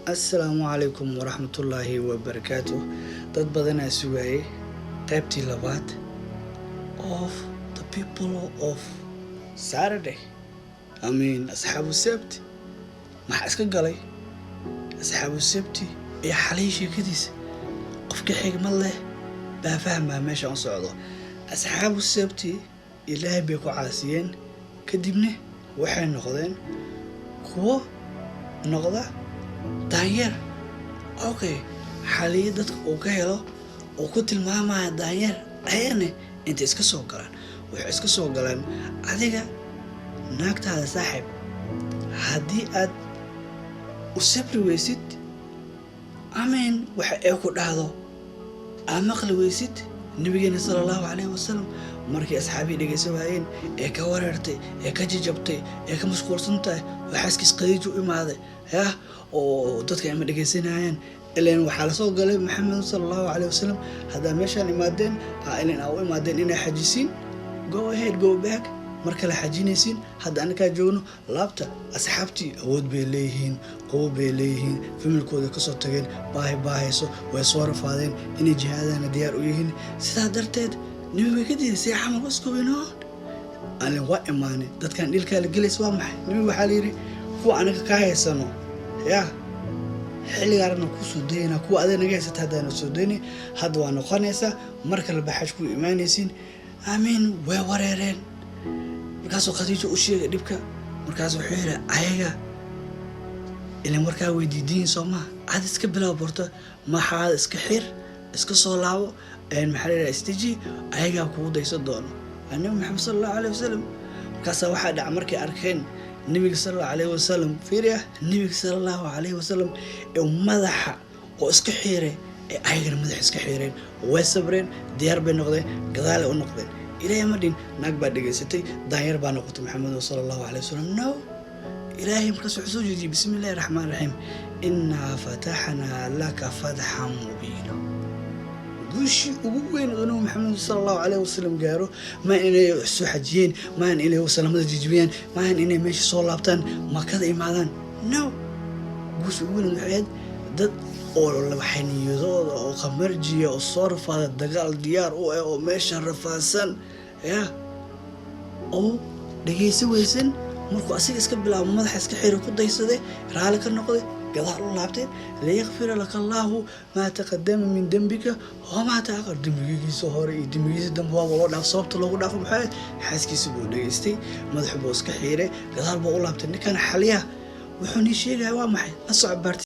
السلام عليكم ورحمة الله وبركاته. dad badan aa sugayay qaybtii labaad of the people of Saturday. asxaabu sabti maxaa iska galay asxaabu sabti iyo xalay sheekadiisa qofka xigmad leh baa fahmaa meesha aan socdo. asxaabu sabti ilaahay bay ku caasiyeen kadibna waxay noqdeen kuwo noqda daanyeer. okay xalay dadka uu ka helo oo ku tilmaamaya daanyeer ayane inta iska soo galaan waxay iska soo galaan adiga naagtaada saaxiib haddii aad u sabri weysid waxa ay ku dhahdo aad maqli weysid nabigeena sallallahu alayhi wasallam markii asxaabii dhegeysan waayeen ee ka wareertay ee ka jajabtay ee ka mashquulsan tahay waxaaskiis qadiij u imaaday oo dadka ay ma dhegeysanayaan ileen waxaa la soo galay maxamed sallallahu alayhi wasallam hadaa meeshaan imaadeen ileen u imaadeen inay xajisiin go ahead go back marka la xajinaysiin hadda anaga joogno laabta asxaabtii awood bay leeyihiin qow bay leeyihiin familkooda ka soo tageen baahayso way soo rafaadeen inay jihaadana diyaar u yihiin sidaa darteed nimaga ka diiday xamal isku weynoo aan waa imaanay dadkan dhilka la galeys waa maxay nimaga waxa la yiri kuwa anaga ka haysano xilligaarna ku soo deeyna kuwa adeega haysata hadana soo deeyni hadda waa noqonaysa marka la baxaj ku imaanaysiin way wareereen markaasoo qadiijo u sheegay dhibka markaas wuxuu yiri ayaga ileen markaa weydiidin Soomaa aad iska bilaw borto maxaa iska xir iska soo laabo maxaa la istaji ayaga ku dayso doono annabi maxamed sallallahu alayhi wasallam markaas waxa dhac markay arkeen nabiga sallallahu alayhi wasallam fiiriya nabiga sallallahu alayhi wasallam ee madaxa oo iska xiray ee ayaga madaxa iska xireen way sabreen diyaar bay noqdeen gadaal u noqdeen إلهي مدين نقبل دقيستي داير بانقط محمد صلى الله عليه وسلم إلهي مركز حسوجي بسم الله الرحمن الرحيم إنا فتحنا لك فتحا مبينا قوشي وين غنو محمد صلى الله عليه وسلم قالوا ما إني حسو حجين ما إني وسلام جيجبيان ما إني ماشي صولابتان ما كذا إمادان قوشي وين الحياد ضد oo waxaaniyadooda oo qamarjiya oo sorfada dagaal diyaar u ah oo meesha rafaasan oo dhageysan weysan markuu asiga iska bilaabo madaxa iska xiro ku daysaday raali ka noqday gadaal u laabtay leeyaghfir laka allah ma taqaddama min dambika wa ma ta'akhkhar dambigiisa hore iyo dambigiisa dambe waa loo dhaaf sababta loogu dhaafo maxay xaaskiisa buu dhageystay madaxa buu iska xiray gadaal buu u laabtay ninkan xaliya wuxuu ni sheegay waa maxay la soo